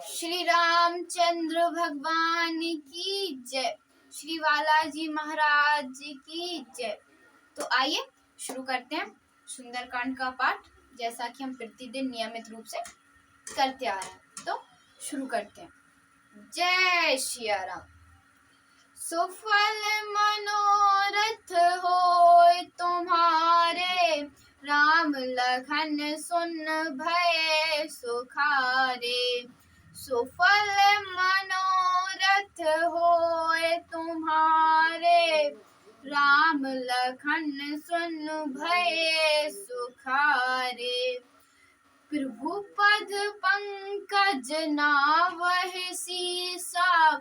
श्री रामचंद्र भगवान की जय। श्री बालाजी महाराज की जय। तो आइए शुरू करते हैं सुंदरकांड का पाठ, जैसा कि हम प्रतिदिन नियमित रूप से करते आ रहे हैं। तो शुरू करते हैं। जय सिया राम। सुफल मनोरथ होय तुम्हारे, राम लखन सुन भय सुखारे। सुफल मनोरथ होय तुम्हारे, राम लखन सुन भय सुखारे। प्रभु पद पंकज नावहि सीसा,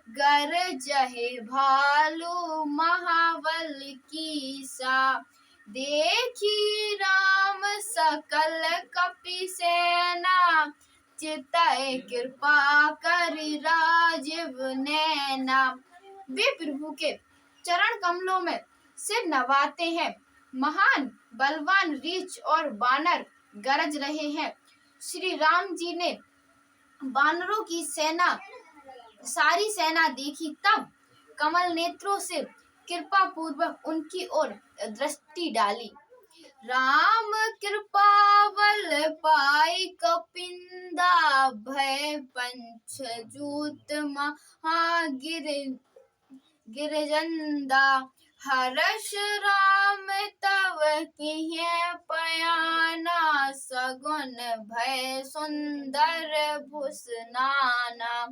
गरजहि भालु महाबल कीसा। देखी राम सकल कपि सेना, चितहि कृपा करि राजीव नैना। वे प्रभु के चरण कमलों में सिर नवाते हैं। महान बलवान रीछ और बानर गरज रहे हैं। श्री राम जी ने बानरों की सारी सेना देखी, तब कमल नेत्रों से कृपा पूर्वक उनकी ओर दृष्टि डाली। राम कृपा बल पाई कपिंदा, भय पंच जूत महागिर गिरजंदा। हर्ष राम तव किए पयाना, सगुन भय सुंदर भूषनाना।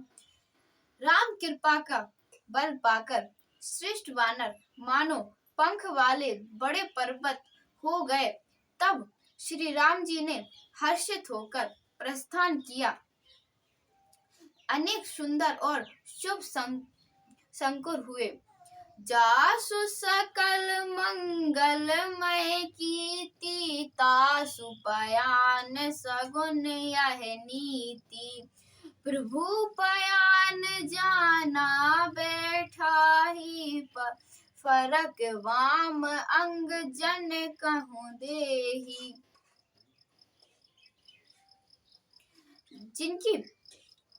राम कृपा का बल पाकर श्रेष्ठ वानर मानो पंख वाले बड़े पर्वत हो गए। तब श्री राम जी ने हर्षित होकर प्रस्थान किया। अनेक सुंदर और शुभ संकुर हुए। जासु सकल मंगलमय कीर्ति, तासु पयान सगुन यह नीति। प्रभु पयान जाना बैठाही, फरक वाम अंग जन कहूँ देही। जिनकी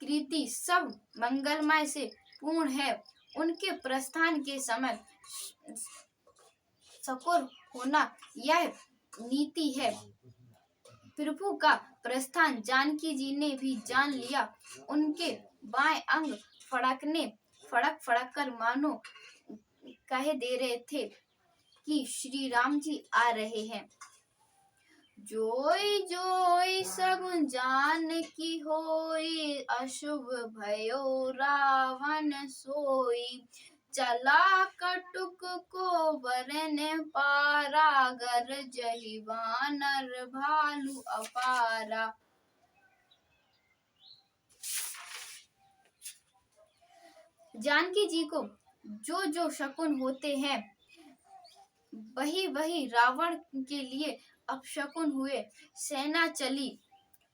कृति सब मंगलमय से पूर्ण है, उनके प्रस्थान के समय सकुर होना यह नीति है। प्रभु का प्रस्थान जानकी जी ने भी जान लिया। उनके बाएं अंग फड़क कर मानो कह दे रहे थे कि श्री राम जी आ रहे हैं। जोई जोई सगुन जानकी होई, अशुभ भयो रावण सोई। चला कटुक को बरन पारा, गरजहि वानर भालु अपारा। जानकी जी को जो जो शकुन होते हैं, वही वही रावण के लिए अपशकुन हुए। सेना चली,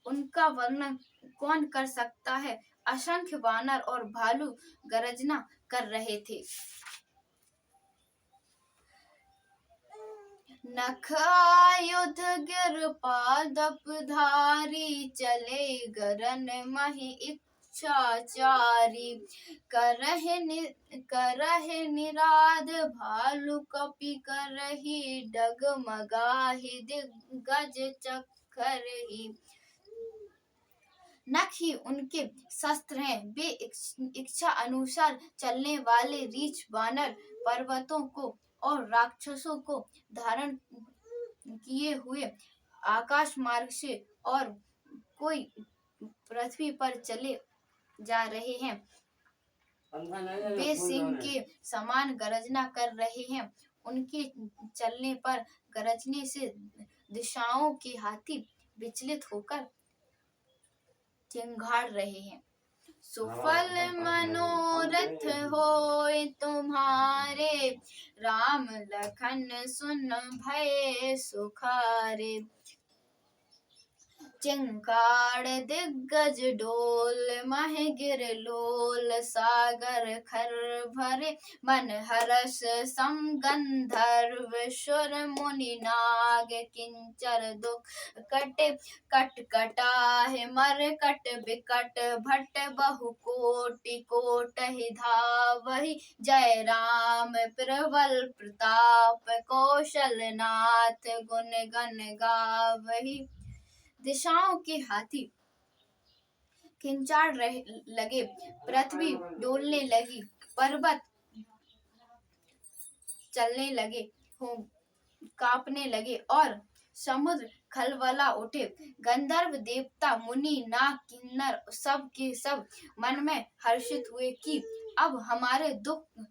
उनका वर्णन कौन कर सकता है। असंख्य वानर और भालू गरजना कर रहे थे। नख आयुध गिर पादप धारी, चले गरन महि इच्छाचारी। करहि निराध भालु कपि, करहि डगमगाहि दिग्गज चक्करहि। नख ही उनके शस्त्र हैं। वे इच्छा अनुसार चलने वाले रीछ बानर पर्वतों को और राक्षसों को धारण किए हुए आकाश मार्ग से और कोई पृथ्वी पर चले जा रहे हैं। वे सिंह के समान गर्जना कर रहे हैं। उनके चलने पर गरजने से दिशाओं के हाथी विचलित होकर चिंगाड़ रहे हैं। सुफल मनोरथ होय तुम्हारे, राम लखन सुन भय सुखारे। चिंकाड़ दिग्गज डोल मह गिर लोल सागर खर भरे मन हरस सम गंधर्व सुर मुनि नाग किंचर दुख कटे कट कटाहे मर कट बिकट भट बहु कोटि कोटहि धावहि जय राम प्रबल प्रताप कौशल नाथ गुण गण गावहि। दिशाओं के हाथी खिंचाड़ लगे, पृथ्वी डोलने लगी, पर्वत चलने लगे, कांपने लगे और समुद्र खलबला उठे। गंधर्व देवता मुनि नाग किन्नर सब के सब मन में हर्षित हुए कि अब हमारे दुख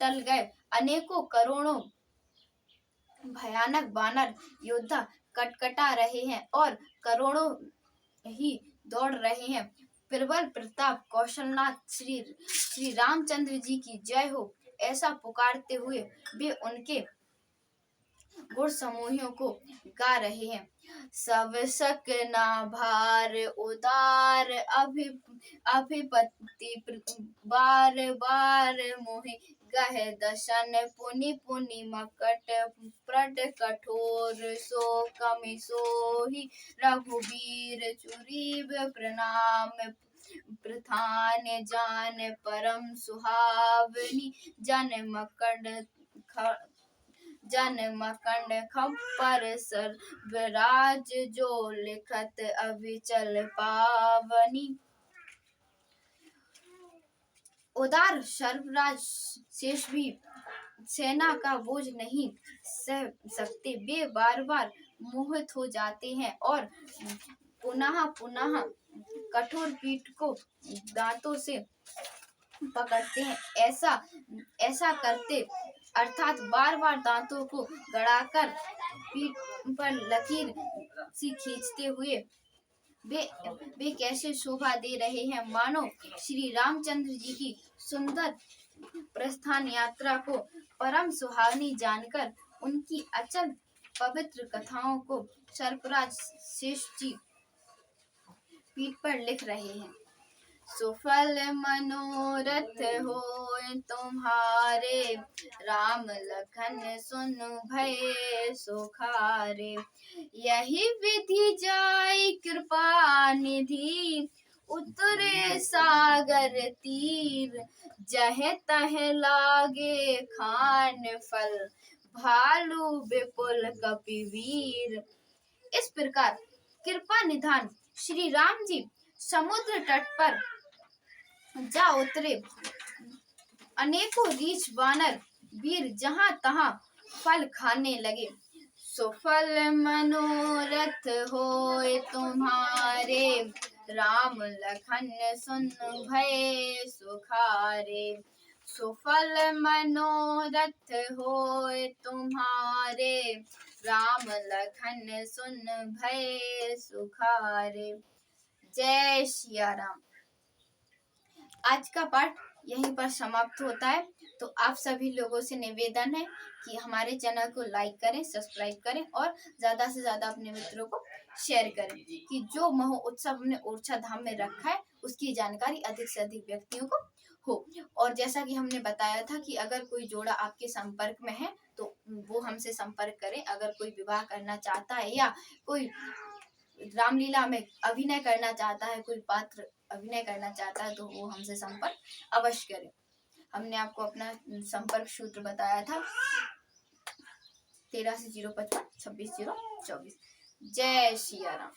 टल गए। अनेकों करोड़ों भयानक वानर योद्धा कटकटा रहे हैं और करोड़ों ही दौड़ रहे हैं। प्रबल प्रताप कौशलनाथ श्री रामचंद्र जी की जय हो, ऐसा पुकारते हुए वे उनके गुण समूहों को गा रहे हैं। सब सकना भार उदार अभिपति बार बार मोहि गह दशन पुनि पुनि मकट प्रट कठोर सो कमि सोहि रघुबीर चुरीब प्रणाम प्रधान जान परम सुहावनी जन मकंड खप्पर सर्वराज जो लिखत अभिचल पावनी। उदार सर्वराज शेष भी सेना का बोझ नहीं सह सकते। वे बार बार मोहित हो जाते हैं और पुनः पुनः कठोर पीठ को दांतों से पकड़ते हैं। ऐसा करते अर्थात बार बार दांतों को गड़ाकर पीठ पर लकीर सी खींचते हुए वे कैसे शोभा दे रहे हैं, मानो श्री रामचंद्र जी की सुंदर प्रस्थान यात्रा को परम सुहावनी जानकर उनकी अचल पवित्र कथाओं को सर्पराज शेष जी पीठ पर लिख रहे हैं। सुफल मनोरथ होय तुम्हारे राम लखन सुन भय सुखारे। यही विधि जाय कृपा निधि उतरे सागर तीर जह तह लागे खान फल भालू विपुल कपिवीर। इस प्रकार कृपा निधान श्री राम जी समुद्र तट पर जा उतरे। अनेकों रीछ वानर वीर जहां तहां फल खाने लगे। सुफल मनोरथ होय तुम्हारे राम लखन सुन भय सुखारे। सुफल मनोरथ होय तुम्हारे राम लखन सुन भय सुखारे। जय सिया राम। आज का पाठ यहीं पर समाप्त होता है। तो आप सभी लोगों से निवेदन है कि हमारे चैनल को लाइक करें, सब्सक्राइब करें और ज्यादा से ज्यादा अपने मित्रों को शेयर करें कि जो महो उत्सव हमने ओरछा धाम में रखा है उसकी जानकारी अधिक से अधिक व्यक्तियों को हो। और जैसा कि हमने बताया था कि अगर कोई जोड़ा आपके संपर्क में है तो वो हमसे संपर्क करें। अगर कोई विवाह करना चाहता है या कोई रामलीला में अभिनय करना चाहता है, कोई पात्र अभिनय करना चाहता है तो वो हमसे संपर्क अवश्य करें। हमने आपको अपना संपर्क सूत्र बताया था 83 055 26 024। जय सिया राम।